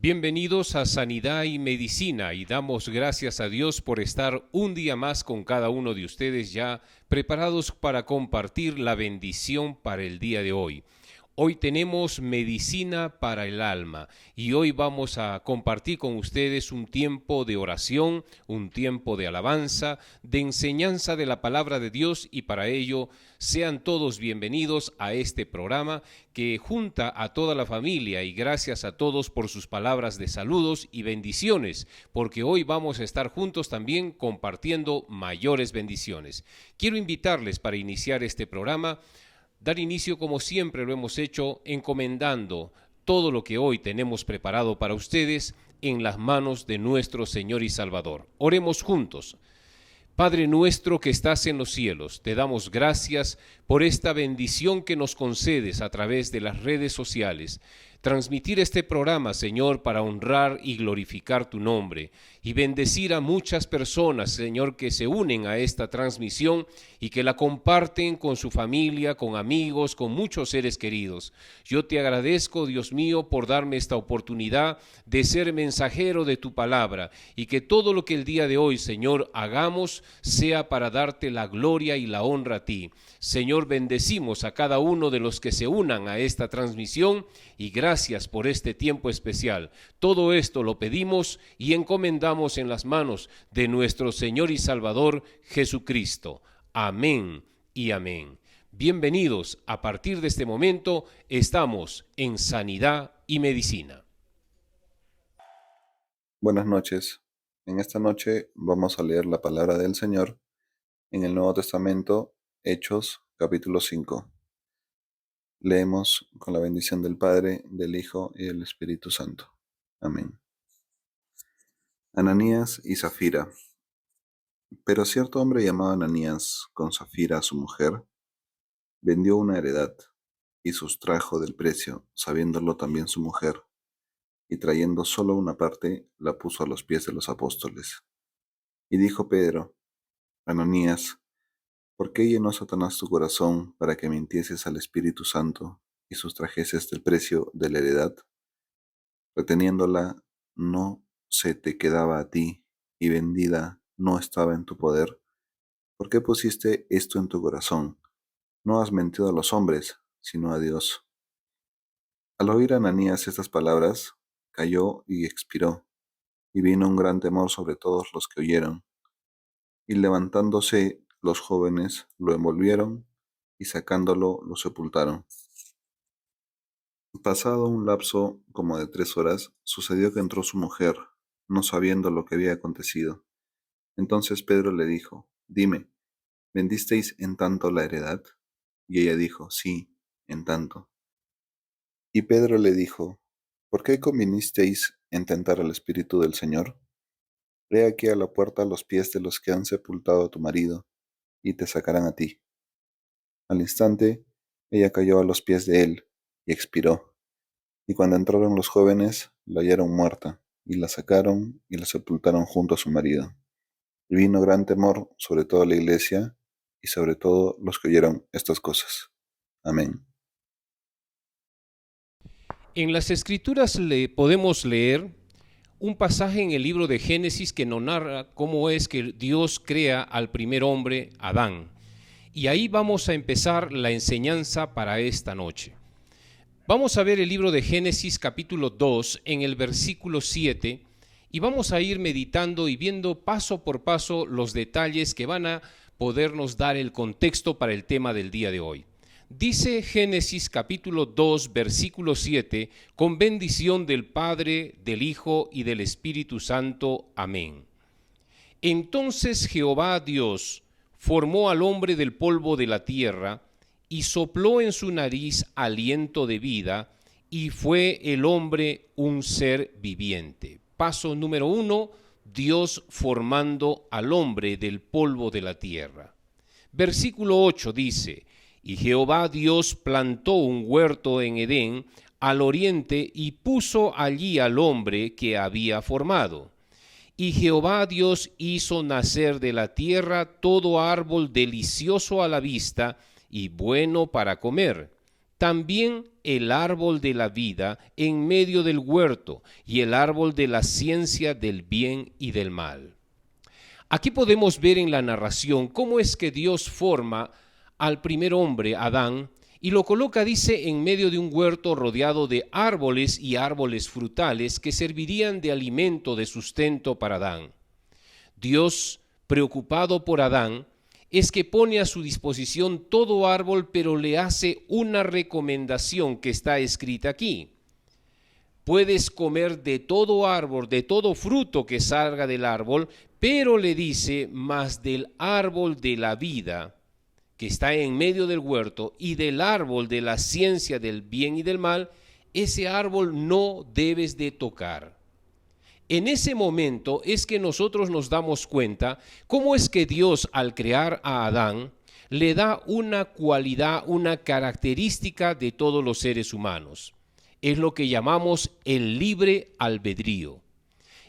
Bienvenidos a Sanidad y Medicina y damos gracias a Dios por estar un día más con cada uno de ustedes ya preparados para compartir la bendición para el día de hoy. Hoy tenemos medicina para el alma y hoy vamos a compartir con ustedes un tiempo de oración, un tiempo de alabanza, de enseñanza de la palabra de Dios y para ello sean todos bienvenidos a este programa que junta a toda la familia y gracias a todos por sus palabras de saludos y bendiciones, porque hoy vamos a estar juntos también compartiendo mayores bendiciones. Quiero invitarles para iniciar este programa dar inicio como siempre lo hemos hecho, encomendando todo lo que hoy tenemos preparado para ustedes en las manos de nuestro Señor y Salvador. Oremos juntos. Padre nuestro que estás en los cielos, te damos gracias por esta bendición que nos concedes a través de las redes sociales. Transmitir este programa, Señor, para honrar y glorificar tu nombre y bendecir a muchas personas, Señor, que se unen a esta transmisión y que la comparten con su familia, con amigos, con muchos seres queridos. Yo te agradezco, Dios mío, por darme esta oportunidad de ser mensajero de tu palabra y que todo lo que el día de hoy, Señor, hagamos sea para darte la gloria y la honra a ti. Señor, bendecimos a cada uno de los que se unan a esta transmisión y gracias por este tiempo especial. Todo esto lo pedimos y encomendamos en las manos de nuestro Señor y Salvador Jesucristo. Amén y amén. Bienvenidos, a partir de este momento estamos en Sanidad y Medicina. Buenas noches. En esta noche vamos a leer la palabra del Señor en el Nuevo Testamento, Hechos, capítulo 5. Leemos con la bendición del Padre, del Hijo y del Espíritu Santo. Amén. Ananías y Zafira. Pero cierto hombre llamado Ananías, con Zafira su mujer, vendió una heredad y sustrajo del precio, sabiéndolo también su mujer, y trayendo solo una parte, la puso a los pies de los apóstoles. Y dijo Pedro: Ananías, ¿por qué llenó Satanás tu corazón para que mintieses al Espíritu Santo y sustrajeses del precio de la heredad? Reteniéndola no se te quedaba a ti, y vendida no estaba en tu poder. ¿Por qué pusiste esto en tu corazón? No has mentido a los hombres, sino a Dios. Al oír Ananías estas palabras, cayó y expiró, y vino un gran temor sobre todos los que oyeron. Y levantándose los jóvenes, lo envolvieron, y sacándolo, lo sepultaron. Pasado un lapso como de 3 horas, sucedió que entró su mujer, no sabiendo lo que había acontecido. Entonces Pedro le dijo: Dime, ¿vendisteis en tanto la heredad? Y ella dijo: Sí, en tanto. Y Pedro le dijo: ¿Por qué convinisteis en tentar al Espíritu del Señor? He aquí a la puerta los pies de los que han sepultado a tu marido, y te sacarán a ti. Al instante, ella cayó a los pies de él, y expiró. Y cuando entraron los jóvenes, la hallaron muerta, y la sacaron y la sepultaron junto a su marido. Y vino gran temor sobre toda la iglesia, y sobre todo los que oyeron estas cosas. Amén. En las Escrituras podemos leer un pasaje en el libro de Génesis que nos narra cómo es que Dios crea al primer hombre, Adán. Y ahí vamos a empezar la enseñanza para esta noche. Vamos a ver el libro de Génesis capítulo 2 en el versículo 7 y vamos a ir meditando y viendo paso por paso los detalles que van a podernos dar el contexto para el tema del día de hoy. Dice Génesis capítulo 2 versículo 7, con bendición del Padre, del Hijo y del Espíritu Santo. Amén. Entonces Jehová Dios formó al hombre del polvo de la tierra y sopló en su nariz aliento de vida, y fue el hombre un ser viviente. Paso número 1, Dios formando al hombre del polvo de la tierra. Versículo 8 dice: Y Jehová Dios plantó un huerto en Edén al oriente y puso allí al hombre que había formado. Y Jehová Dios hizo nacer de la tierra todo árbol delicioso a la vista y bueno para comer, también el árbol de la vida en medio del huerto y el árbol de la ciencia del bien y del mal. Aquí podemos ver en la narración cómo es que Dios forma al primer hombre, Adán, y lo coloca, dice, en medio de un huerto rodeado de árboles y árboles frutales que servirían de alimento, de sustento para Adán. Dios, preocupado por Adán, es que pone a su disposición todo árbol, pero le hace una recomendación que está escrita aquí. Puedes comer de todo árbol, de todo fruto que salga del árbol, pero le dice, mas del árbol de la vida, que está en medio del huerto, y del árbol de la ciencia del bien y del mal, ese árbol no debes de tocar. En ese momento es que nosotros nos damos cuenta cómo es que Dios, al crear a Adán, le da una cualidad, una característica de todos los seres humanos. Es lo que llamamos el libre albedrío.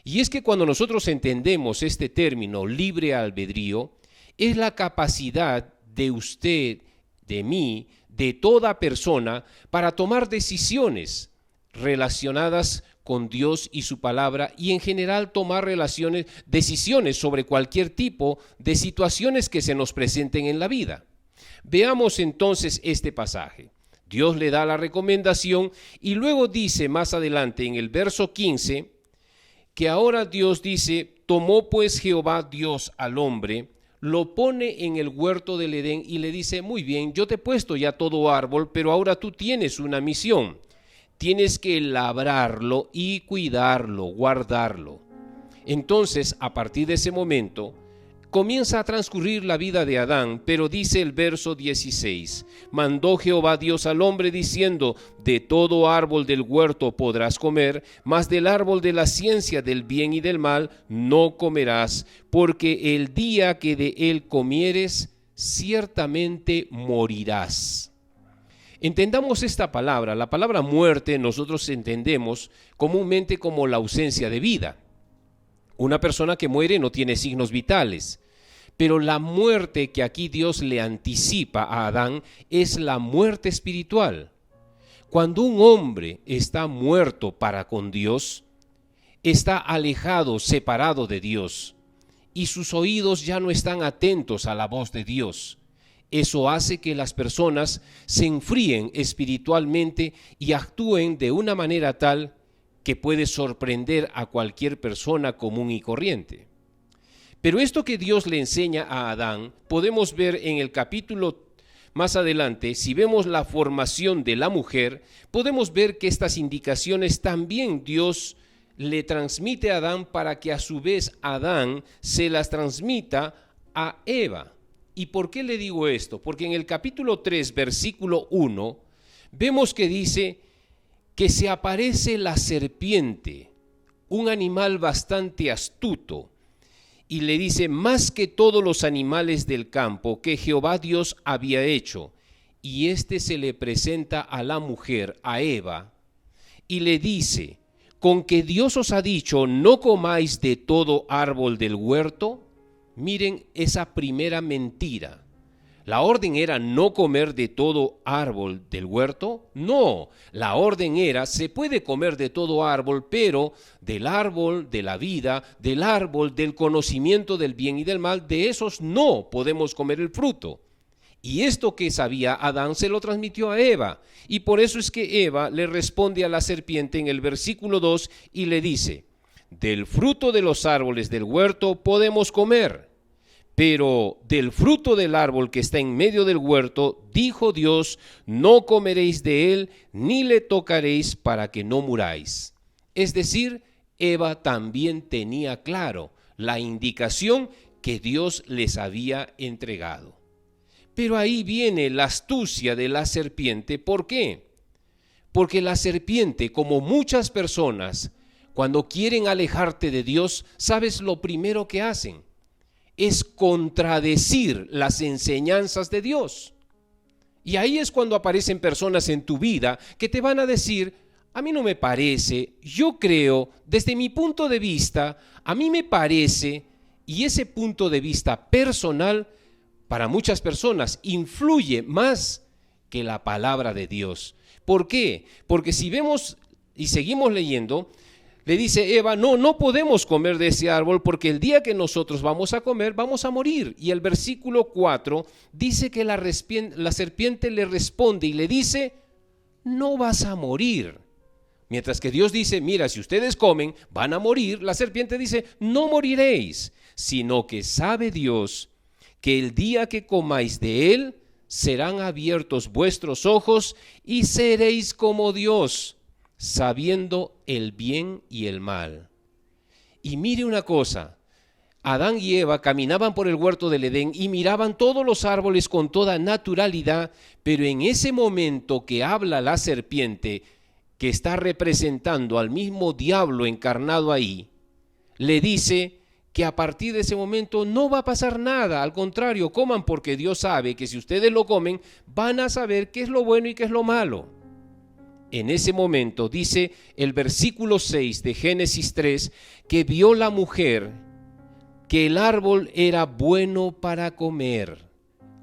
Y es que cuando nosotros entendemos este término libre albedrío, es la capacidad de usted, de mí, de toda persona para tomar decisiones relacionadas con Dios y su palabra y en general tomar decisiones sobre cualquier tipo de situaciones que se nos presenten en la vida. Veamos entonces este pasaje. Dios le da la recomendación y luego dice más adelante en el verso 15 que ahora Dios dice, tomó pues Jehová Dios al hombre, lo pone en el huerto del Edén y le dice, muy bien, yo te he puesto ya todo árbol, pero ahora tú tienes una misión. Tienes que labrarlo y cuidarlo, guardarlo. Entonces, a partir de ese momento, comienza a transcurrir la vida de Adán, pero dice el verso 16, mandó Jehová Dios al hombre diciendo, de todo árbol del huerto podrás comer, mas del árbol de la ciencia del bien y del mal no comerás, porque el día que de él comieres, ciertamente morirás. Entendamos esta palabra. La palabra muerte nosotros entendemos comúnmente como la ausencia de vida. Una persona que muere no tiene signos vitales, pero la muerte que aquí Dios le anticipa a Adán es la muerte espiritual. Cuando un hombre está muerto para con Dios, está alejado, separado de Dios, y sus oídos ya no están atentos a la voz de Dios. Eso hace que las personas se enfríen espiritualmente y actúen de una manera tal que puede sorprender a cualquier persona común y corriente. Pero esto que Dios le enseña a Adán, podemos ver en el capítulo más adelante, si vemos la formación de la mujer, podemos ver que estas indicaciones también Dios le transmite a Adán para que a su vez Adán se las transmita a Eva. ¿Y por qué le digo esto? Porque en el capítulo 3, versículo 1, vemos que dice que se aparece la serpiente, un animal bastante astuto, y le dice, más que todos los animales del campo que Jehová Dios había hecho, y se le presenta a la mujer, a Eva, y le dice, con que Dios os ha dicho, no comáis de todo árbol del huerto. Miren esa primera mentira. ¿La orden era no comer de todo árbol del huerto? No, la orden era, se puede comer de todo árbol, pero del árbol de la vida, del árbol del conocimiento del bien y del mal, de esos no podemos comer el fruto. Y esto que sabía Adán se lo transmitió a Eva, y por eso es que Eva le responde a la serpiente en el versículo 2 y le dice, del fruto de los árboles del huerto podemos comer, pero del fruto del árbol que está en medio del huerto, dijo Dios, no comeréis de él, ni le tocaréis para que no muráis. Es decir, Eva también tenía claro la indicación que Dios les había entregado. Pero ahí viene la astucia de la serpiente. ¿Por qué? Porque la serpiente, como muchas personas, cuando quieren alejarte de Dios, ¿sabes lo primero que hacen? Es contradecir las enseñanzas de Dios. Y ahí es cuando aparecen personas en tu vida que te van a decir, a mí no me parece, yo creo, desde mi punto de vista, a mí me parece, y ese punto de vista personal, para muchas personas, influye más que la palabra de Dios. ¿Por qué? Porque si vemos y seguimos leyendo, le dice Eva, no podemos comer de ese árbol porque el día que nosotros vamos a comer, vamos a morir. Y el versículo 4 dice que la serpiente le responde y le dice, no vas a morir. Mientras que Dios dice, mira, si ustedes comen, van a morir. La serpiente dice, no moriréis, sino que sabe Dios que el día que comáis de él, serán abiertos vuestros ojos y seréis como Dios, sabiendo el bien y el mal. Y mire una cosa, Adán y Eva caminaban por el huerto del Edén y miraban todos los árboles con toda naturalidad, pero en ese momento que habla la serpiente, que está representando al mismo diablo encarnado ahí, le dice que a partir de ese momento no va a pasar nada, al contrario, coman porque Dios sabe que si ustedes lo comen, van a saber qué es lo bueno y qué es lo malo. En ese momento dice el versículo 6 de Génesis 3 que vio la mujer que el árbol era bueno para comer.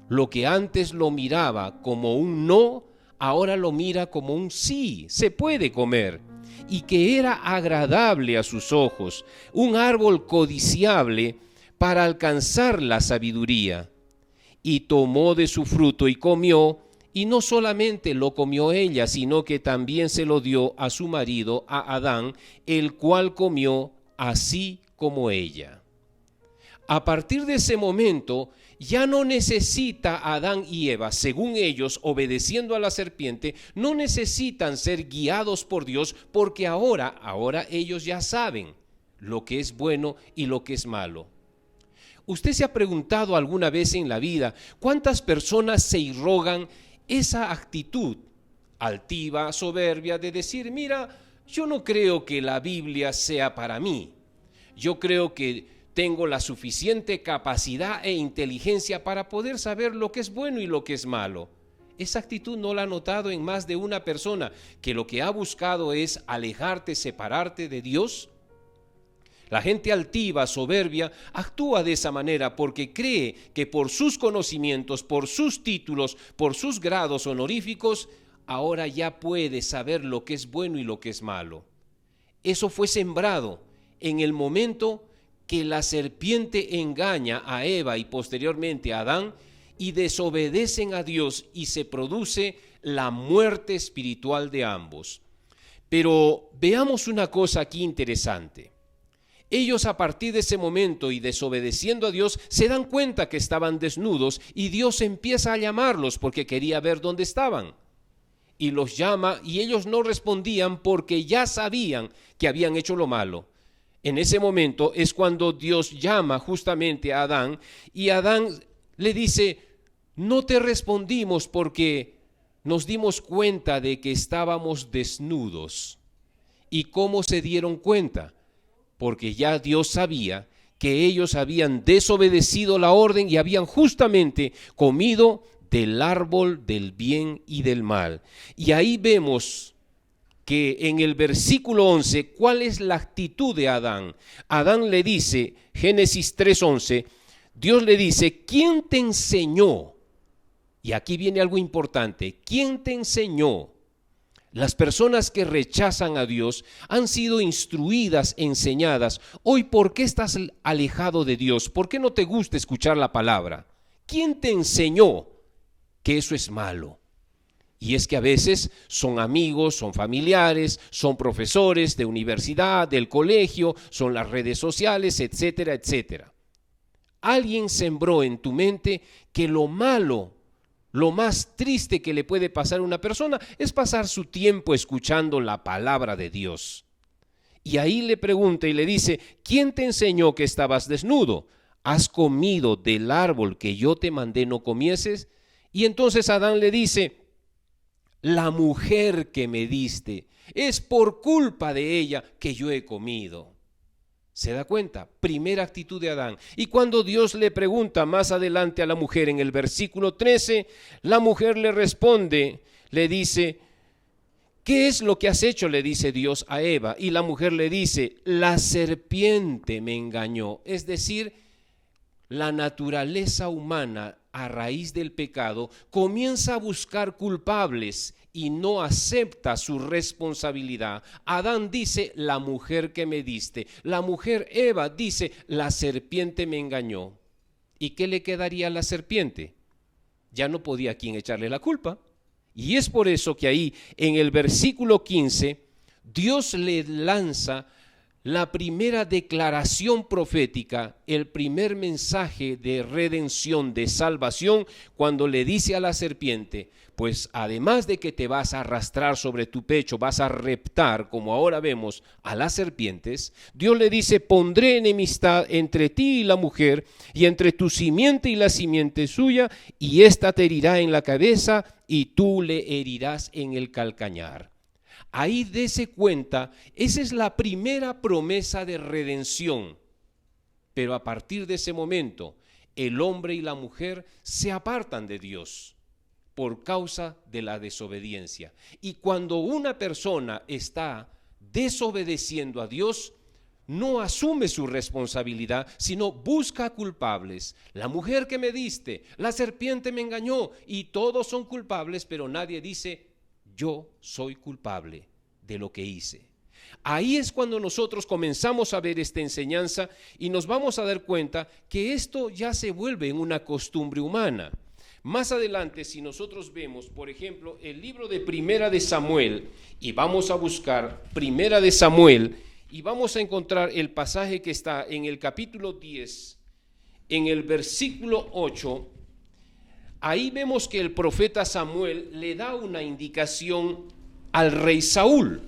Lo que antes lo miraba como un no, ahora lo mira como un sí, se puede comer. Y que era agradable a sus ojos, un árbol codiciable para alcanzar la sabiduría. Y tomó de su fruto y comió. Y no solamente lo comió ella, sino que también se lo dio a su marido, a Adán, el cual comió así como ella. A partir de ese momento, ya no necesita Adán y Eva, según ellos, obedeciendo a la serpiente, no necesitan ser guiados por Dios, porque ahora ellos ya saben lo que es bueno y lo que es malo. ¿Usted se ha preguntado alguna vez en la vida cuántas personas se irrogan esa actitud altiva, soberbia, de decir, mira, yo no creo que la Biblia sea para mí. Yo creo que tengo la suficiente capacidad e inteligencia para poder saber lo que es bueno y lo que es malo. Esa actitud no la ha notado en más de una persona, que lo que ha buscado es alejarte, separarte de Dios. La gente altiva, soberbia, actúa de esa manera porque cree que por sus conocimientos, por sus títulos, por sus grados honoríficos, ahora ya puede saber lo que es bueno y lo que es malo. Eso fue sembrado en el momento que la serpiente engaña a Eva y posteriormente a Adán y desobedecen a Dios y se produce la muerte espiritual de ambos. Pero veamos una cosa aquí interesante. Ellos a partir de ese momento y desobedeciendo a Dios se dan cuenta que estaban desnudos y Dios empieza a llamarlos porque quería ver dónde estaban. Y los llama y ellos no respondían porque ya sabían que habían hecho lo malo. En ese momento es cuando Dios llama justamente a Adán y Adán le dice, no te respondimos porque nos dimos cuenta de que estábamos desnudos. ¿Y cómo se dieron cuenta? Porque ya Dios sabía que ellos habían desobedecido la orden y habían justamente comido del árbol del bien y del mal. Y ahí vemos que en el versículo 11, ¿cuál es la actitud de Adán? Adán le dice, Génesis 3:11, Dios le dice, ¿quién te enseñó? Y aquí viene algo importante, ¿quién te enseñó? Las personas que rechazan a Dios han sido instruidas, enseñadas. Hoy, ¿por qué estás alejado de Dios? ¿Por qué no te gusta escuchar la palabra? ¿Quién te enseñó que eso es malo? Y es que a veces son amigos, son familiares, son profesores de universidad, del colegio, son las redes sociales, etcétera, etcétera. Alguien sembró en tu mente que lo malo, lo más triste que le puede pasar a una persona es pasar su tiempo escuchando la palabra de Dios. Y ahí le pregunta y le dice, ¿quién te enseñó que estabas desnudo? ¿Has comido del árbol que yo te mandé no comieses? Y entonces Adán le dice, la mujer que me diste, es por culpa de ella que yo he comido. ¿Se da cuenta? Primera actitud de Adán. Y cuando Dios le pregunta más adelante a la mujer en el versículo 13, la mujer le responde, le dice, ¿qué es lo que has hecho? Le dice Dios a Eva. Y la mujer le dice, la serpiente me engañó. Es decir, la naturaleza humana a raíz del pecado, comienza a buscar culpables y no acepta su responsabilidad. Adán dice, la mujer que me diste. La mujer Eva dice, la serpiente me engañó. ¿Y qué le quedaría a la serpiente? Ya no podía quien echarle la culpa. Y es por eso que ahí en el versículo 15, Dios le lanza la primera declaración profética, el primer mensaje de redención, de salvación, cuando le dice a la serpiente, pues además de que te vas a arrastrar sobre tu pecho, vas a reptar, como ahora vemos a las serpientes, Dios le dice, pondré enemistad entre ti y la mujer, y entre tu simiente y la simiente suya, y ésta te herirá en la cabeza, y tú le herirás en el calcañar. Ahí dése cuenta, esa es la primera promesa de redención. Pero a partir de ese momento, el hombre y la mujer se apartan de Dios por causa de la desobediencia. Y cuando una persona está desobedeciendo a Dios, no asume su responsabilidad, sino busca culpables. La mujer que me diste, la serpiente me engañó, y todos son culpables, pero nadie dice, yo soy culpable de lo que hice. Ahí es cuando nosotros comenzamos a ver esta enseñanza y nos vamos a dar cuenta que esto ya se vuelve en una costumbre humana. Más adelante, si nosotros vemos, por ejemplo, el libro de Primera de Samuel, y vamos a buscar Primera de Samuel, y vamos a encontrar el pasaje que está en el capítulo 10, en el versículo 8, ahí vemos que el profeta Samuel le da una indicación al rey Saúl.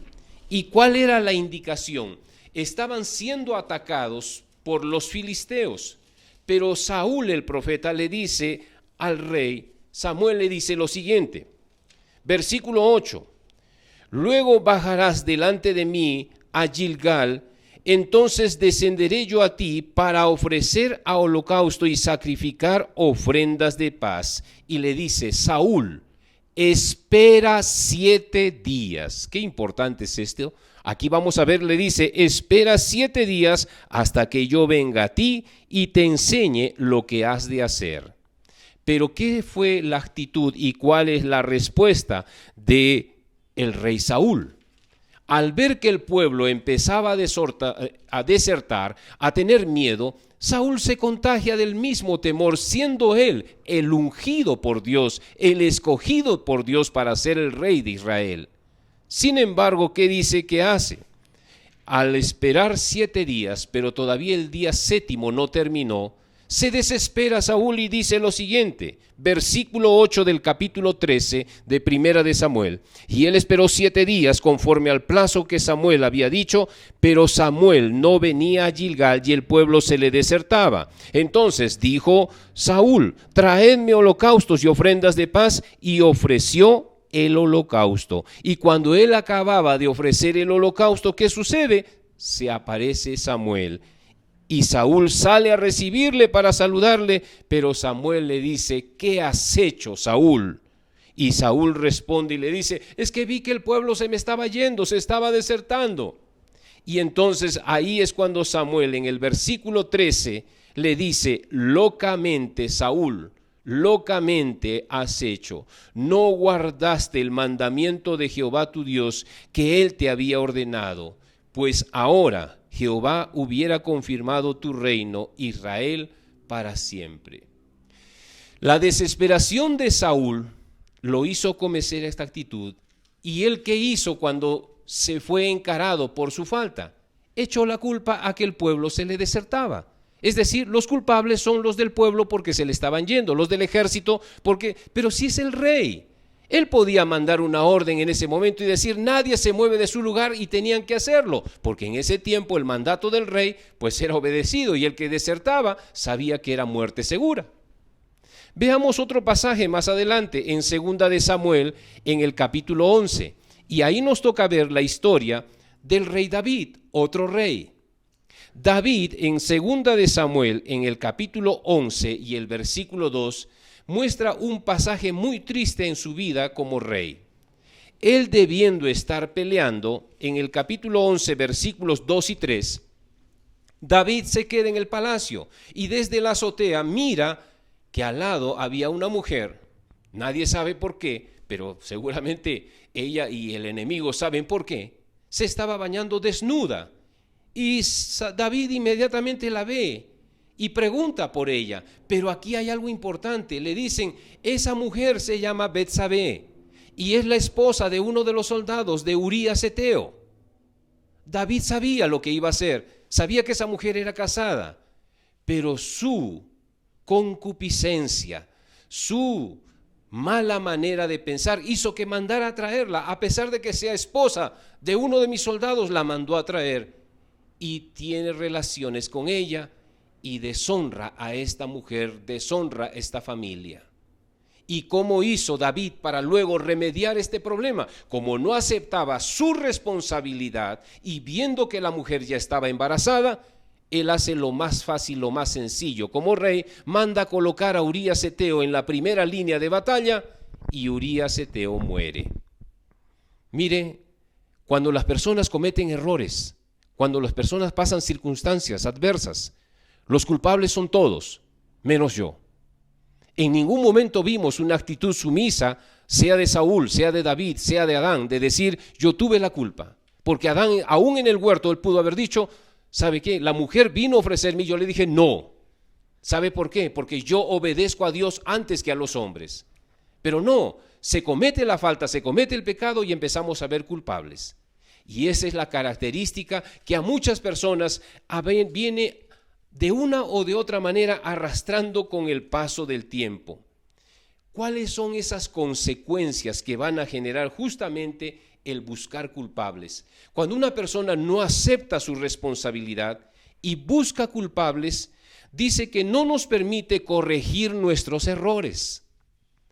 ¿Y cuál era la indicación? Estaban siendo atacados por los filisteos, pero Saúl, el profeta, le dice al rey, Samuel le dice lo siguiente, versículo 8, luego bajarás delante de mí a Gilgal, entonces descenderé yo a ti para ofrecer a holocausto y sacrificar ofrendas de paz. Y le dice, Saúl, espera 7 días. Qué importante es esto. Aquí vamos a ver, le dice, espera 7 días hasta que yo venga a ti y te enseñe lo que has de hacer. Pero ¿qué fue la actitud y cuál es la respuesta de el rey Saúl? Al ver que el pueblo empezaba a desertar, a tener miedo, Saúl se contagia del mismo temor, siendo él el ungido por Dios, el escogido por Dios para ser el rey de Israel. Sin embargo, ¿qué dice que hace? Al esperar 7 días, pero todavía el día 7º no terminó, se desespera Saúl y dice lo siguiente, versículo 8 del capítulo 13 de Primera de Samuel. Y él esperó 7 días conforme al plazo que Samuel había dicho, pero Samuel no venía a Gilgal y el pueblo se le desertaba. Entonces dijo Saúl, traedme holocaustos y ofrendas de paz, y ofreció el holocausto. Y cuando él acababa de ofrecer el holocausto, ¿qué sucede? Se aparece Samuel. Y Saúl sale a recibirle para saludarle, pero Samuel le dice, ¿qué has hecho, Saúl? Y Saúl responde y le dice, es que vi que el pueblo se me estaba yendo, se estaba desertando. Y entonces ahí es cuando Samuel en el versículo 13 le dice, locamente, Saúl, locamente has hecho, no guardaste el mandamiento de Jehová tu Dios que él te había ordenado, pues ahora Jehová hubiera confirmado tu reino, Israel, para siempre. La desesperación de Saúl lo hizo cometer esta actitud. ¿Y él qué hizo cuando se fue encarado por su falta? Echó la culpa a que el pueblo se le desertaba. Es decir, los culpables son los del pueblo porque se le estaban yendo, los del ejército pero si es el rey. Él podía mandar una orden en ese momento y decir, nadie se mueve de su lugar, y tenían que hacerlo, porque en ese tiempo el mandato del rey pues era obedecido, y el que desertaba sabía que era muerte segura. Veamos otro pasaje más adelante en 2 de Samuel, en el capítulo 11, y ahí nos toca ver la historia del rey David, otro rey. David en 2 de Samuel, en el capítulo 11 y el versículo 2, muestra un pasaje muy triste en su vida como rey. Él debiendo estar peleando, en el capítulo 11, versículos 2 y 3, David se queda en el palacio y desde la azotea mira que al lado había una mujer, nadie sabe por qué, pero seguramente ella y el enemigo saben por qué, se estaba bañando desnuda. Y David inmediatamente la ve y pregunta por ella. Pero aquí hay algo importante. Le dicen, esa mujer se llama Betsabé y es la esposa de uno de los soldados de Urías Eteo. David sabía lo que iba a hacer, sabía que esa mujer era casada, pero su concupiscencia, su mala manera de pensar hizo que mandara a traerla, a pesar de que sea esposa de uno de mis soldados, la mandó a traer y tiene relaciones con ella y deshonra a esta mujer, deshonra a esta familia. ¿Y cómo hizo David para luego remediar este problema? Como no aceptaba su responsabilidad y viendo que la mujer ya estaba embarazada, él hace lo más fácil, lo más sencillo. Como rey, manda a colocar a Urías Eteo en la primera línea de batalla y Urías Eteo muere. Mire, cuando las personas cometen errores, cuando las personas pasan circunstancias adversas, los culpables son todos, menos yo. En ningún momento vimos una actitud sumisa, sea de Saúl, sea de David, sea de Adán, de decir yo tuve la culpa. Porque Adán, aún en el huerto, él pudo haber dicho, ¿sabe qué? La mujer vino a ofrecerme y yo le dije no. ¿Sabe por qué? Porque yo obedezco a Dios antes que a los hombres. Pero no, se comete la falta, se comete el pecado y empezamos a ver culpables. Y esa es la característica que a muchas personas viene de una o de otra manera arrastrando con el paso del tiempo. ¿Cuáles son esas consecuencias que van a generar justamente el buscar culpables? Cuando una persona no acepta su responsabilidad y busca culpables, dice que no nos permite corregir nuestros errores.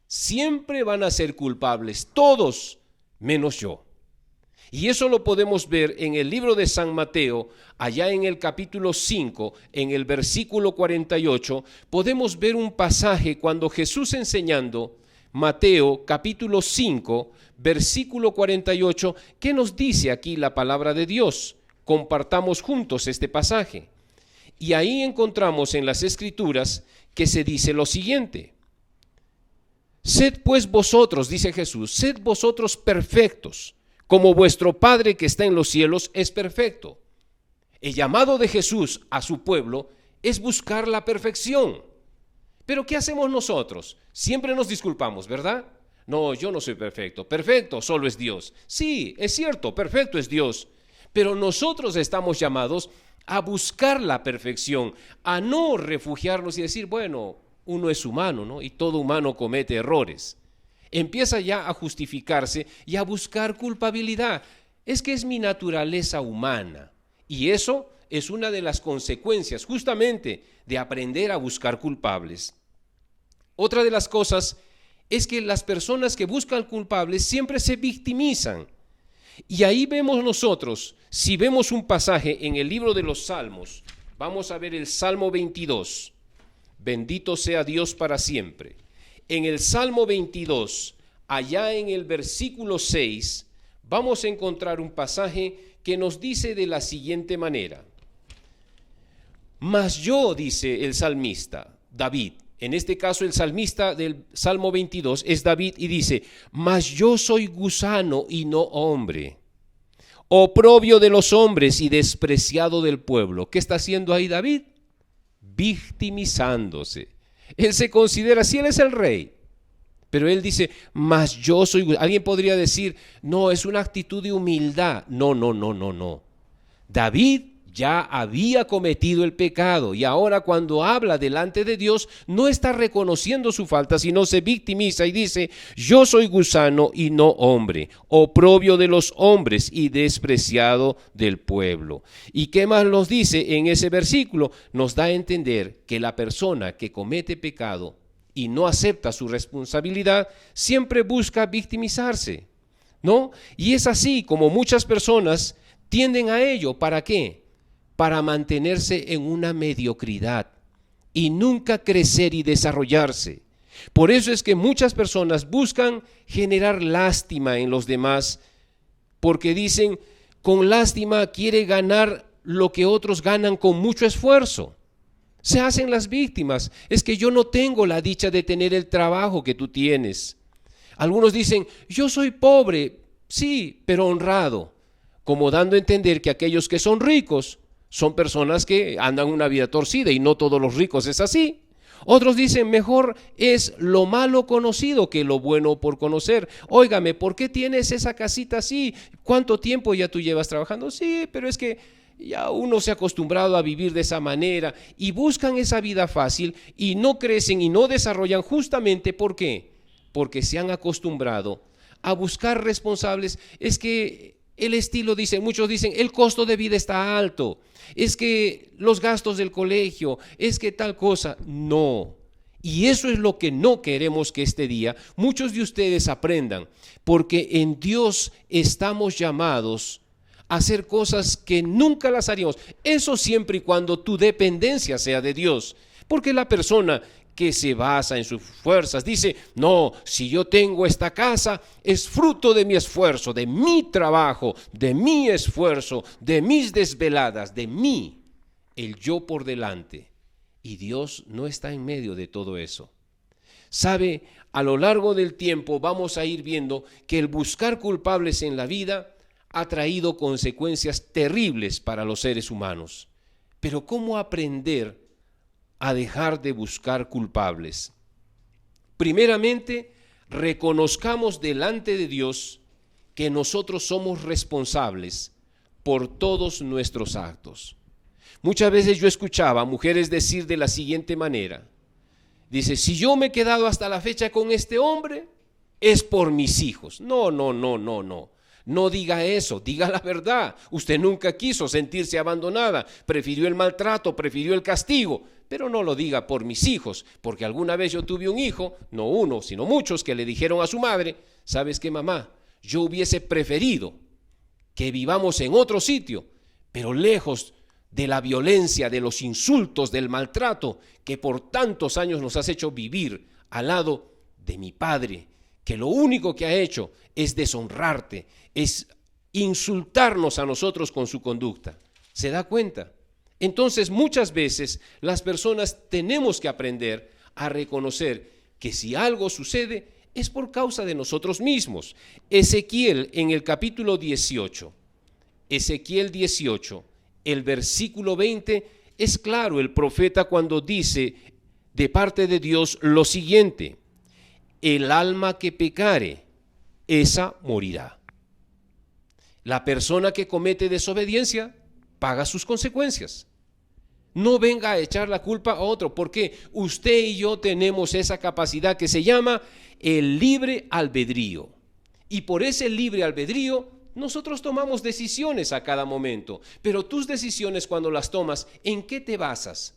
Siempre van a ser culpables, todos menos yo. Y eso lo podemos ver en el libro de San Mateo, allá en el capítulo 5, en el versículo 48, podemos ver un pasaje cuando Jesús enseñando, Mateo capítulo 5, versículo 48, ¿qué nos dice aquí la palabra de Dios? Compartamos juntos este pasaje. Y ahí encontramos en las Escrituras que se dice lo siguiente. Sed pues vosotros, dice Jesús, sed vosotros perfectos, como vuestro Padre que está en los cielos es perfecto. El llamado de Jesús a su pueblo es buscar la perfección. Pero ¿qué hacemos nosotros? Siempre nos disculpamos, ¿verdad? No, yo no soy perfecto. Perfecto solo es Dios. Sí, es cierto, perfecto es Dios. Pero nosotros estamos llamados a buscar la perfección, a no refugiarnos y decir, bueno, uno es humano, ¿no? Y todo humano comete errores. Empieza ya a justificarse y a buscar culpabilidad. Es que es mi naturaleza humana. Y eso es una de las consecuencias justamente de aprender a buscar culpables. Otra de las cosas es que las personas que buscan culpables siempre se victimizan. Y ahí vemos nosotros, si vemos un pasaje en el libro de los Salmos, vamos a ver el Salmo 22. Bendito sea Dios para siempre. En el Salmo 22, allá en el versículo 6, vamos a encontrar un pasaje que nos dice de la siguiente manera. Mas yo, dice el salmista, David, en este caso el salmista del Salmo 22 es David y dice, mas yo soy gusano y no hombre, oprobio de los hombres y despreciado del pueblo. ¿Qué está haciendo ahí David? Victimizándose. Él se considera, si él es el rey, pero él dice, mas yo soy. Alguien podría decir, no, es una actitud de humildad. No. David ya había cometido el pecado y ahora cuando habla delante de Dios no está reconociendo su falta, sino se victimiza y dice, yo soy gusano y no hombre, oprobio de los hombres y despreciado del pueblo. ¿Y qué más nos dice en ese versículo? Nos da a entender que la persona que comete pecado y no acepta su responsabilidad siempre busca victimizarse, ¿no? Y es así como muchas personas tienden a ello. ¿Para qué? Para mantenerse en una mediocridad y nunca crecer y desarrollarse. Por eso es que muchas personas buscan generar lástima en los demás, porque dicen, con lástima quiere ganar lo que otros ganan con mucho esfuerzo. Se hacen las víctimas. Es que yo no tengo la dicha de tener el trabajo que tú tienes. Algunos dicen, yo soy pobre, sí, pero honrado, como dando a entender que aquellos que son ricos son personas que andan una vida torcida y no todos los ricos es así. Otros dicen, mejor es lo malo conocido que lo bueno por conocer. Óigame, ¿por qué tienes esa casita así? ¿Cuánto tiempo ya tú llevas trabajando? Sí, pero es que ya uno se ha acostumbrado a vivir de esa manera y buscan esa vida fácil y no crecen y no desarrollan justamente ¿por qué? Porque se han acostumbrado a buscar responsables. Es que el estilo, dicen, muchos dicen, el costo de vida está alto, es que los gastos del colegio, es que tal cosa. No, y eso es lo que no queremos que este día muchos de ustedes aprendan, porque en Dios estamos llamados a hacer cosas que nunca las haríamos. Eso siempre y cuando tu dependencia sea de Dios, porque la persona que se basa en sus fuerzas dice, no, si yo tengo esta casa es fruto de mi esfuerzo, de mi trabajo, de mi esfuerzo, de mis desveladas, de mí, el yo por delante. Y Dios no está en medio de todo eso. Sabe, a lo largo del tiempo vamos a ir viendo que el buscar culpables en la vida ha traído consecuencias terribles para los seres humanos. Pero ¿cómo aprender a dejar de buscar culpables? Primeramente, reconozcamos delante de Dios que nosotros somos responsables por todos nuestros actos. Muchas veces yo escuchaba a mujeres decir de la siguiente manera, dice, si yo me he quedado hasta la fecha con este hombre, es por mis hijos. No, no diga eso, diga la verdad. Usted nunca quiso sentirse abandonada, prefirió el maltrato, prefirió el castigo, pero no lo diga por mis hijos, porque alguna vez yo tuve un hijo, no uno, sino muchos, que le dijeron a su madre, ¿sabes qué, mamá? Yo hubiese preferido que vivamos en otro sitio, pero lejos de la violencia, de los insultos, del maltrato que por tantos años nos has hecho vivir al lado de mi padre, que lo único que ha hecho es deshonrarte, es insultarnos a nosotros con su conducta. ¿Se da cuenta? Entonces, muchas veces las personas tenemos que aprender a reconocer que si algo sucede es por causa de nosotros mismos. Ezequiel en el capítulo 18, Ezequiel 18, el versículo 20, es claro el profeta cuando dice de parte de Dios lo siguiente, el alma que pecare, esa morirá. La persona que comete desobediencia paga sus consecuencias. No venga a echar la culpa a otro, porque usted y yo tenemos esa capacidad que se llama el libre albedrío. Y por ese libre albedrío nosotros tomamos decisiones a cada momento. Pero tus decisiones cuando las tomas, ¿en qué te basas?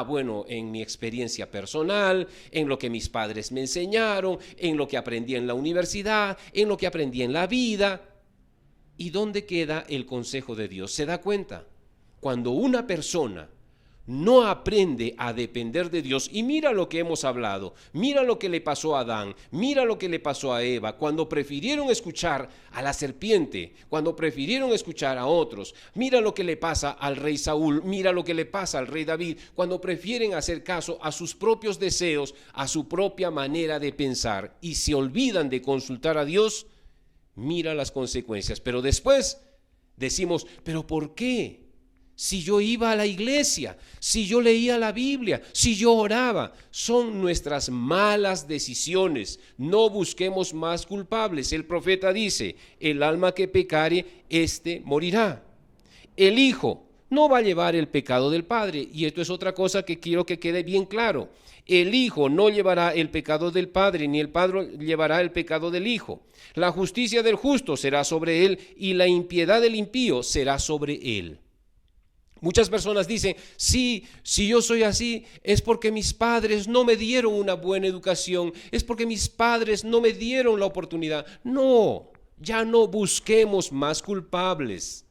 Bueno, en mi experiencia personal, en lo que mis padres me enseñaron, en lo que aprendí en la universidad, en lo que aprendí en la vida. ¿Y dónde queda el consejo de Dios? ¿Se da cuenta? Cuando una persona no aprende a depender de Dios, y mira lo que hemos hablado, mira lo que le pasó a Adán, mira lo que le pasó a Eva, cuando prefirieron escuchar a la serpiente, cuando prefirieron escuchar a otros, mira lo que le pasa al rey Saúl, mira lo que le pasa al rey David, cuando prefieren hacer caso a sus propios deseos, a su propia manera de pensar, y se olvidan de consultar a Dios. Mira las consecuencias, pero después decimos, ¿pero por qué? Si yo iba a la iglesia, si yo leía la Biblia, si yo oraba, son nuestras malas decisiones. No busquemos más culpables. El profeta dice, el alma que pecare, éste morirá. El hijo no va a llevar el pecado del padre, y esto es otra cosa que quiero que quede bien claro. El hijo no llevará el pecado del padre, ni el padre llevará el pecado del hijo. La justicia del justo será sobre él, y la impiedad del impío será sobre él. Muchas personas dicen, sí, si yo soy así, es porque mis padres no me dieron una buena educación, es porque mis padres no me dieron la oportunidad. No, ya no busquemos más culpables.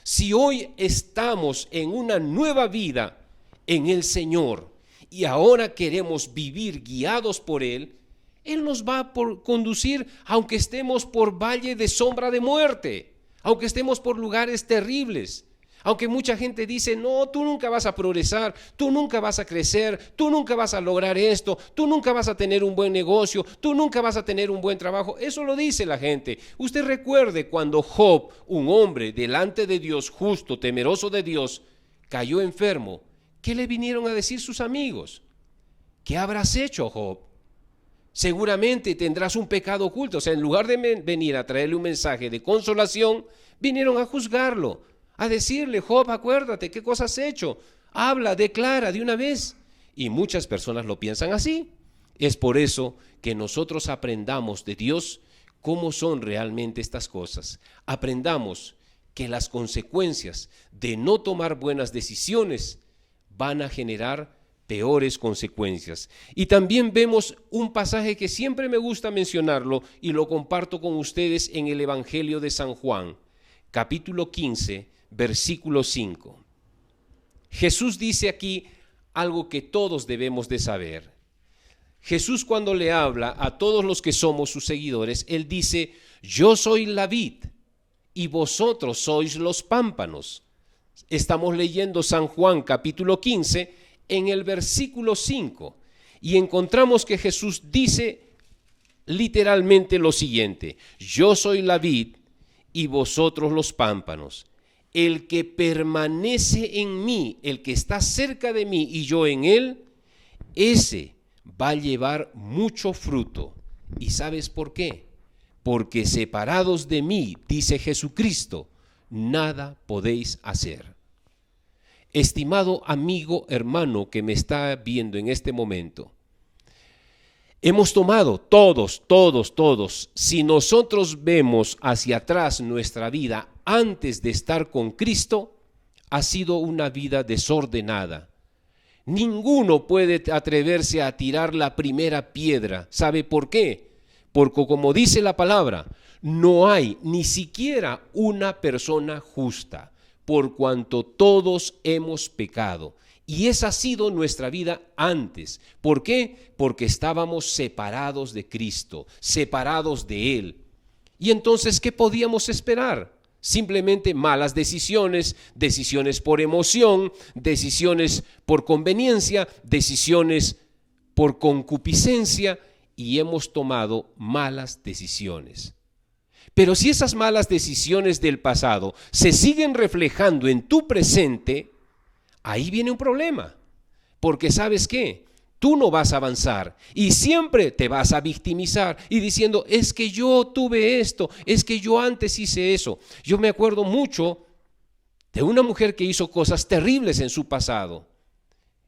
Si hoy estamos en una nueva vida en el Señor y ahora queremos vivir guiados por Él, Él nos va a conducir aunque estemos por valle de sombra de muerte, aunque estemos por lugares terribles. Aunque mucha gente dice, no, tú nunca vas a progresar, tú nunca vas a crecer, tú nunca vas a lograr esto, tú nunca vas a tener un buen negocio, tú nunca vas a tener un buen trabajo. Eso lo dice la gente. Usted recuerde cuando Job, un hombre delante de Dios, justo, temeroso de Dios, cayó enfermo. ¿Qué le vinieron a decir sus amigos? ¿Qué habrás hecho, Job? Seguramente tendrás un pecado oculto. O sea, en lugar de venir a traerle un mensaje de consolación, vinieron a juzgarlo, a decirle, Job, acuérdate, ¿qué cosas has hecho? Habla, declara de una vez. Y muchas personas lo piensan así. Es por eso que nosotros aprendamos de Dios cómo son realmente estas cosas. Aprendamos que las consecuencias de no tomar buenas decisiones van a generar peores consecuencias. Y también vemos un pasaje que siempre me gusta mencionarlo y lo comparto con ustedes en el Evangelio de San Juan, capítulo 15, versículo 5. Jesús dice aquí algo que todos debemos de saber. Jesús, cuando le habla a todos los que somos sus seguidores, él dice, yo soy la vid y vosotros sois los pámpanos. Estamos leyendo San Juan capítulo 15 en el versículo 5 y encontramos que Jesús dice literalmente lo siguiente, yo soy la vid y vosotros los pámpanos. El que permanece en mí, el que está cerca de mí y yo en él, ese va a llevar mucho fruto. ¿Y sabes por qué? Porque separados de mí, dice Jesucristo, nada podéis hacer. Estimado amigo, hermano que me está viendo en este momento, hemos tomado todos, si nosotros vemos hacia atrás nuestra vida antes de estar con Cristo, ha sido una vida desordenada. Ninguno puede atreverse a tirar la primera piedra. ¿Sabe por qué? Porque como dice la palabra, no hay ni siquiera una persona justa, por cuanto todos hemos pecado. Y esa ha sido nuestra vida antes. ¿Por qué? Porque estábamos separados de Cristo, separados de Él. Y entonces, ¿qué podíamos esperar? Simplemente malas decisiones, decisiones por emoción, decisiones por conveniencia, decisiones por concupiscencia, y hemos tomado malas decisiones. Pero si esas malas decisiones del pasado se siguen reflejando en tu presente, ahí viene un problema, porque ¿sabes qué? Tú no vas a avanzar y siempre te vas a victimizar y diciendo, es que yo tuve esto, es que yo antes hice eso. Yo me acuerdo mucho de una mujer que hizo cosas terribles en su pasado.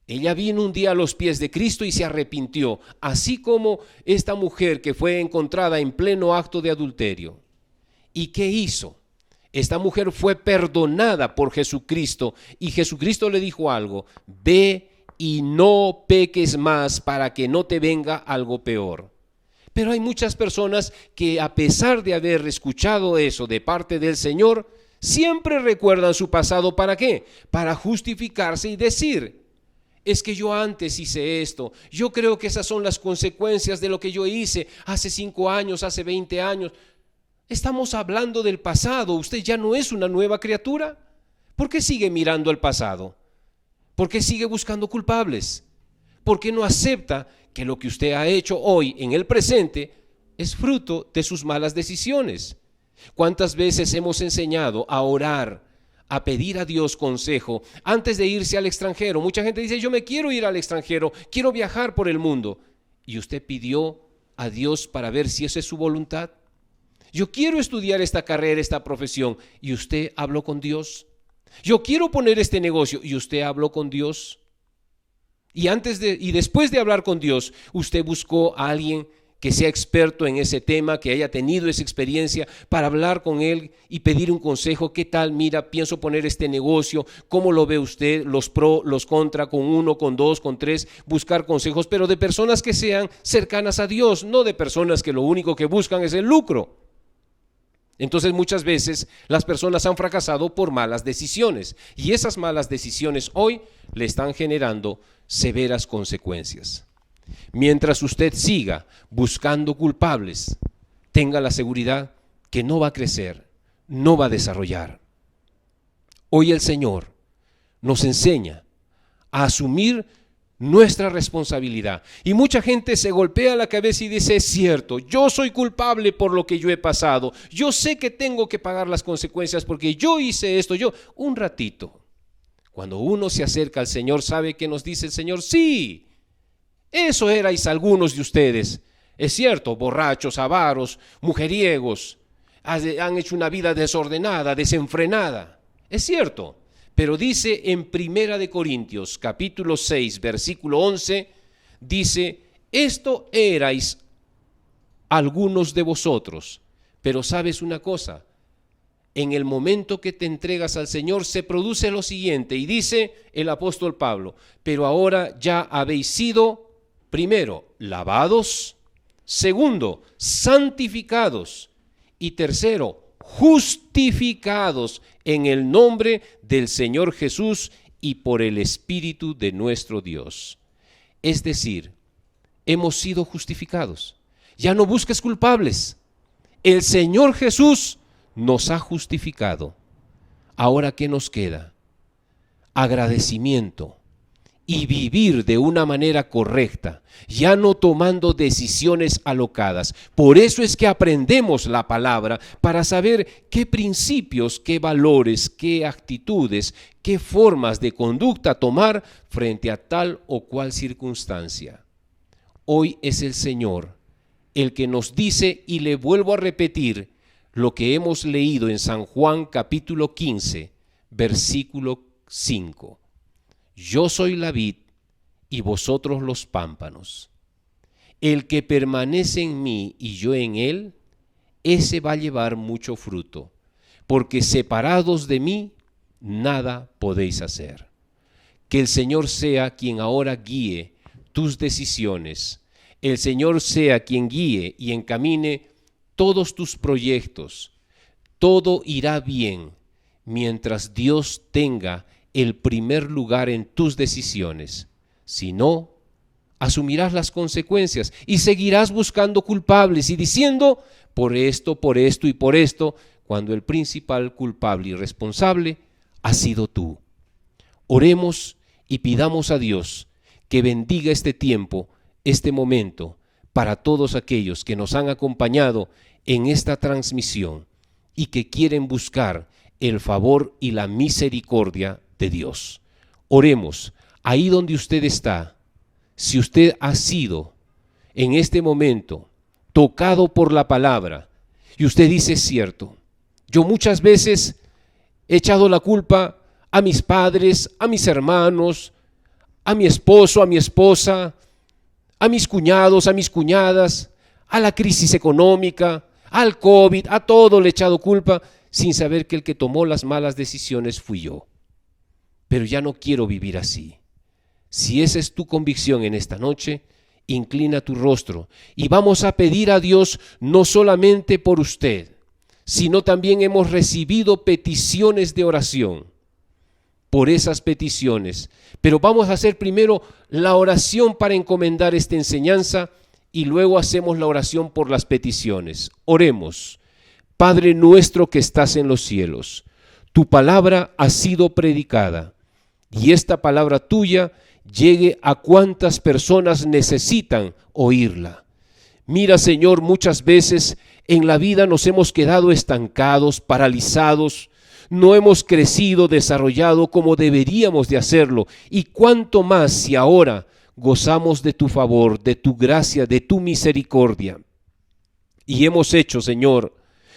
Ella vino un día a los pies de Cristo y se arrepintió, así como esta mujer que fue encontrada en pleno acto de adulterio. ¿Y qué hizo? Esta mujer fue perdonada por Jesucristo y Jesucristo le dijo algo, ve y no peques más para que no te venga algo peor. Pero hay muchas personas que a pesar de haber escuchado eso de parte del Señor, siempre recuerdan su pasado. ¿Para qué? Para justificarse y decir, es que yo antes hice esto, yo creo que esas son las consecuencias de lo que yo hice hace 5 años, hace 20 años. Estamos hablando del pasado, usted ya no es una nueva criatura. ¿Por qué sigue mirando al pasado? ¿Por qué sigue buscando culpables? ¿Por qué no acepta que lo que usted ha hecho hoy en el presente es fruto de sus malas decisiones? ¿Cuántas veces hemos enseñado a orar, a pedir a Dios consejo antes de irse al extranjero? Mucha gente dice, yo me quiero ir al extranjero, quiero viajar por el mundo. ¿Y usted pidió a Dios para ver si esa es su voluntad? Yo quiero estudiar esta carrera, esta profesión, ¿y usted habló con Dios? Yo quiero poner este negocio, ¿y usted habló con Dios? Y después de hablar con Dios, usted buscó a alguien que sea experto en ese tema, que haya tenido esa experiencia para hablar con él y pedir un consejo. ¿Qué tal? Mira, pienso poner este negocio, ¿cómo lo ve usted? Los pro, los contra, con 1, con 2, con 3, buscar consejos, pero de personas que sean cercanas a Dios, no de personas que lo único que buscan es el lucro. Entonces muchas veces las personas han fracasado por malas decisiones y esas malas decisiones hoy le están generando severas consecuencias. Mientras usted siga buscando culpables, tenga la seguridad que no va a crecer, no va a desarrollar. Hoy el Señor nos enseña a asumir nuestra responsabilidad. Y mucha gente se golpea la cabeza y dice, es cierto, yo soy culpable por lo que yo he pasado. Yo sé que tengo que pagar las consecuencias porque yo hice esto. Un ratito. Cuando uno se acerca al Señor, ¿sabe qué nos dice el Señor? Sí, eso erais algunos de ustedes. Es cierto, borrachos, avaros, mujeriegos, han hecho una vida desordenada, desenfrenada. Es cierto. Pero dice en Primera de Corintios, capítulo 6, versículo 11, dice, esto erais algunos de vosotros. Pero sabes una cosa, en el momento que te entregas al Señor se produce lo siguiente, y dice el apóstol Pablo, pero ahora ya habéis sido, primero, lavados, segundo, santificados, y tercero, justificados en el nombre del Señor Jesús y por el Espíritu de nuestro Dios. Es decir, hemos sido justificados. Ya no busques culpables. El Señor Jesús nos ha justificado. Ahora, ¿qué nos queda? Agradecimiento y vivir de una manera correcta, ya no tomando decisiones alocadas. Por eso es que aprendemos la palabra para saber qué principios, qué valores, qué actitudes, qué formas de conducta tomar frente a tal o cual circunstancia. Hoy es el Señor el que nos dice, y le vuelvo a repetir, lo que hemos leído en San Juan capítulo 15, versículo 5. Yo soy la vid y vosotros los pámpanos. El que permanece en mí y yo en él, ese va a llevar mucho fruto, porque separados de mí, nada podéis hacer. Que el Señor sea quien ahora guíe tus decisiones. El Señor sea quien guíe y encamine todos tus proyectos. Todo irá bien mientras Dios tenga el primer lugar en tus decisiones. Si no, asumirás las consecuencias y seguirás buscando culpables y diciendo por esto y por esto, cuando el principal culpable y responsable ha sido tú. Oremos y pidamos a Dios que bendiga este tiempo, este momento, para todos aquellos que nos han acompañado en esta transmisión y que quieren buscar el favor y la misericordia de Dios. Oremos, ahí donde usted está, si usted ha sido en este momento tocado por la palabra y usted dice, es cierto, yo muchas veces he echado la culpa a mis padres, a mis hermanos, a mi esposo, a mi esposa, a mis cuñados, a mis cuñadas, a la crisis económica, al COVID, a todo le he echado culpa sin saber que el que tomó las malas decisiones fui yo. Pero ya no quiero vivir así. Si esa es tu convicción en esta noche, inclina tu rostro y vamos a pedir a Dios no solamente por usted, sino también hemos recibido peticiones de oración por esas peticiones. Pero vamos a hacer primero la oración para encomendar esta enseñanza y luego hacemos la oración por las peticiones. Oremos. Padre nuestro que estás en los cielos, tu palabra ha sido predicada y esta palabra tuya llegue a cuantas personas necesitan oírla. Mira, Señor, muchas veces en la vida nos hemos quedado estancados, paralizados, no hemos crecido, desarrollado como deberíamos de hacerlo, y cuánto más si ahora gozamos de tu favor, de tu gracia, de tu misericordia. Y hemos hecho, Señor,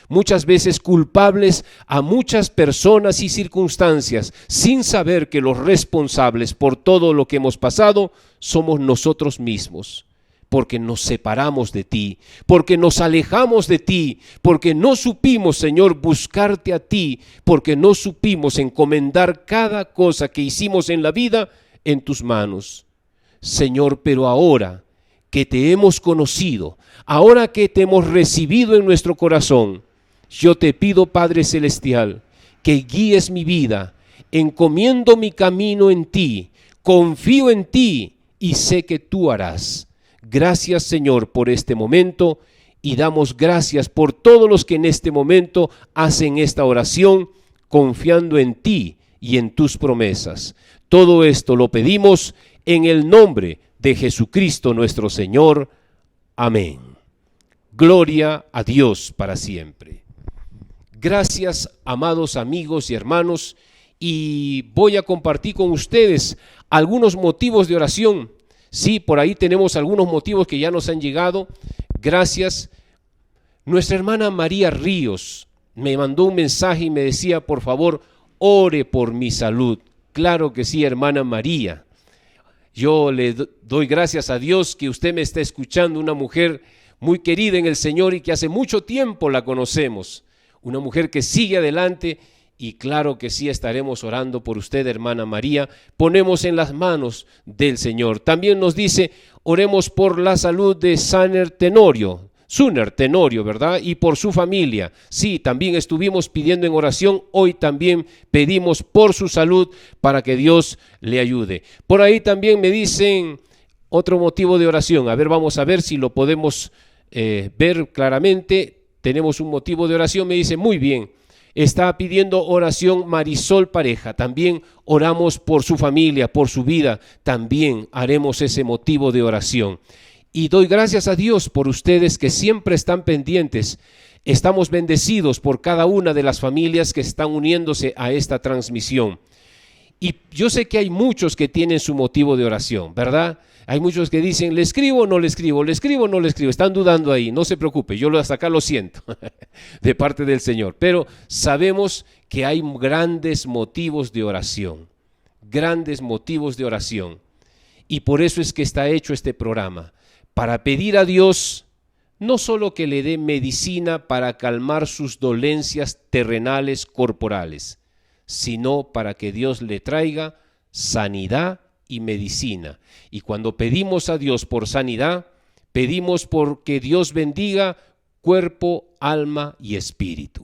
muchas veces culpables a muchas personas y circunstancias, sin saber que los responsables por todo lo que hemos pasado somos nosotros mismos, porque nos separamos de ti, porque nos alejamos de ti, porque no supimos, Señor, buscarte a ti, porque no supimos encomendar cada cosa que hicimos en la vida en tus manos. Señor, pero ahora que te hemos conocido, ahora que te hemos recibido en nuestro corazón, yo te pido, Padre Celestial, que guíes mi vida, encomiendo mi camino en ti, confío en ti y sé que tú harás. Gracias, Señor, por este momento y damos gracias por todos los que en este momento hacen esta oración confiando en ti, y en tus promesas. Todo esto lo pedimos en el nombre de Jesucristo nuestro Señor. Amén. Gloria a Dios para siempre. Gracias, amados amigos y hermanos, y voy a compartir con ustedes algunos motivos de oración. Sí, por ahí tenemos algunos motivos que ya nos han llegado. Gracias. Nuestra hermana María Ríos me mandó un mensaje y me decía, por favor, ore por mi salud. Claro que sí, hermana María. Yo le doy gracias a Dios que usted me está escuchando, una mujer muy querida en el Señor y que hace mucho tiempo la conocemos. Una mujer que sigue adelante y claro que sí estaremos orando por usted, hermana María. Ponemos en las manos del Señor. También nos dice, oremos por la salud de Suner Tenorio, ¿verdad? Y por su familia. Sí, también estuvimos pidiendo en oración. Hoy también pedimos por su salud para que Dios le ayude. Por ahí también me dicen otro motivo de oración. A ver, vamos a ver si lo podemos ver claramente. Tenemos un motivo de oración. Me dice, muy bien. Está pidiendo oración Marisol Pareja. También oramos por su familia, por su vida. También haremos ese motivo de oración. Y doy gracias a Dios por ustedes que siempre están pendientes. Estamos bendecidos por cada una de las familias que están uniéndose a esta transmisión. Y yo sé que hay muchos que tienen su motivo de oración, ¿verdad? Hay muchos que dicen, ¿le escribo o no le escribo? ¿Le escribo o no le escribo? Están dudando ahí, no se preocupe, yo hasta acá lo siento de parte del Señor. Pero sabemos que hay grandes motivos de oración, grandes motivos de oración. Y por eso es que está hecho este programa, para pedir a Dios no solo que le dé medicina para calmar sus dolencias terrenales corporales, sino para que Dios le traiga sanidad y medicina. Y cuando pedimos a Dios por sanidad, pedimos porque Dios bendiga cuerpo, alma y espíritu.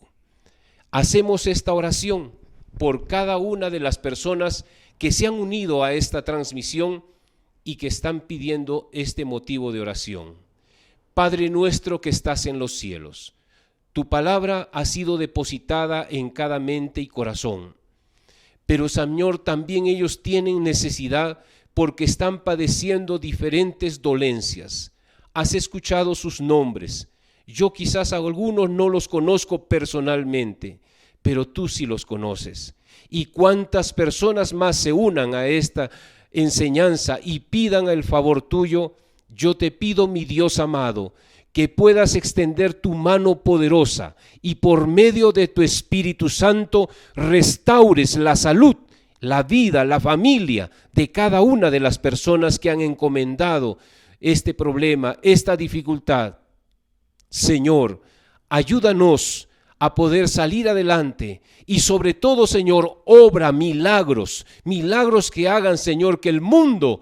Hacemos esta oración por cada una de las personas que se han unido a esta transmisión y que están pidiendo este motivo de oración. Padre nuestro que estás en los cielos, tu palabra ha sido depositada en cada mente y corazón. Pero Señor, también ellos tienen necesidad porque están padeciendo diferentes dolencias. Has escuchado sus nombres. Yo quizás a algunos no los conozco personalmente, pero tú sí los conoces. Y cuántas personas más se unan a esta enseñanza y pidan el favor tuyo, yo te pido, mi Dios amado, que puedas extender tu mano poderosa y por medio de tu Espíritu Santo restaures la salud, la vida, la familia de cada una de las personas que han encomendado este problema, esta dificultad. Señor, ayúdanos a poder salir adelante y sobre todo, Señor, obra milagros, milagros que hagan, Señor, que el mundo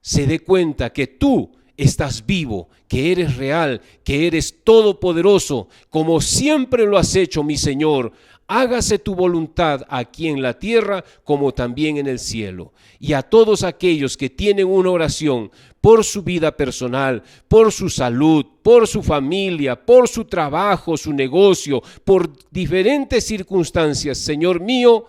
se dé cuenta que tú estás vivo, que eres real, que eres todopoderoso, como siempre lo has hecho, mi Señor. Hágase tu voluntad aquí en la tierra como también en el cielo. Y a todos aquellos que tienen una oración por su vida personal, por su salud, por su familia, por su trabajo, su negocio, por diferentes circunstancias, Señor mío,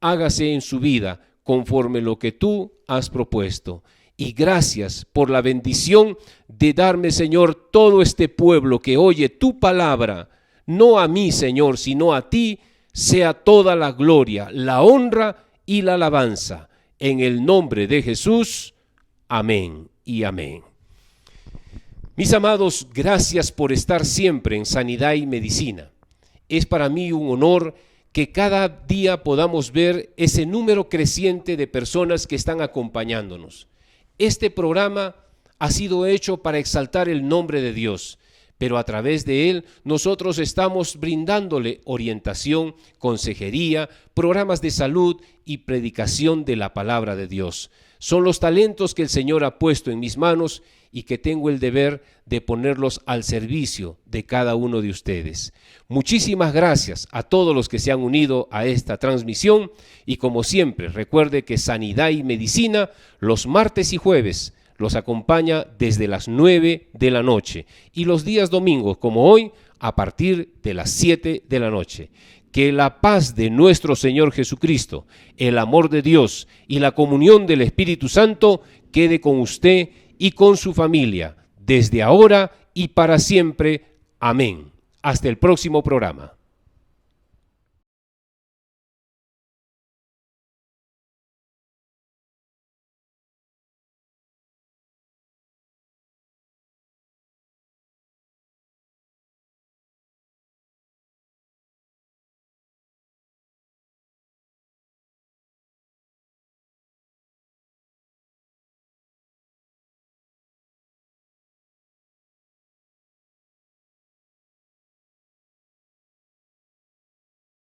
hágase en su vida conforme lo que tú has propuesto. Y gracias por la bendición de darme, Señor, todo este pueblo que oye tu palabra, no a mí, Señor, sino a ti, sea toda la gloria, la honra y la alabanza. En el nombre de Jesús, amén y amén. Mis amados, gracias por estar siempre en Sanidad y Medicina. Es para mí un honor que cada día podamos ver ese número creciente de personas que están acompañándonos. Este programa ha sido hecho para exaltar el nombre de Dios, pero a través de él nosotros estamos brindándole orientación, consejería, programas de salud y predicación de la palabra de Dios. Son los talentos que el Señor ha puesto en mis manos y que tengo el deber de ponerlos al servicio de cada uno de ustedes. Muchísimas gracias a todos los que se han unido a esta transmisión y como siempre recuerde que Sanidad y Medicina los martes y jueves los acompaña desde las 9 de la noche y los días domingos como hoy a partir de las 7 de la noche. Que la paz de nuestro Señor Jesucristo, el amor de Dios y la comunión del Espíritu Santo quede con usted y con su familia, desde ahora y para siempre. Amén. Hasta el próximo programa.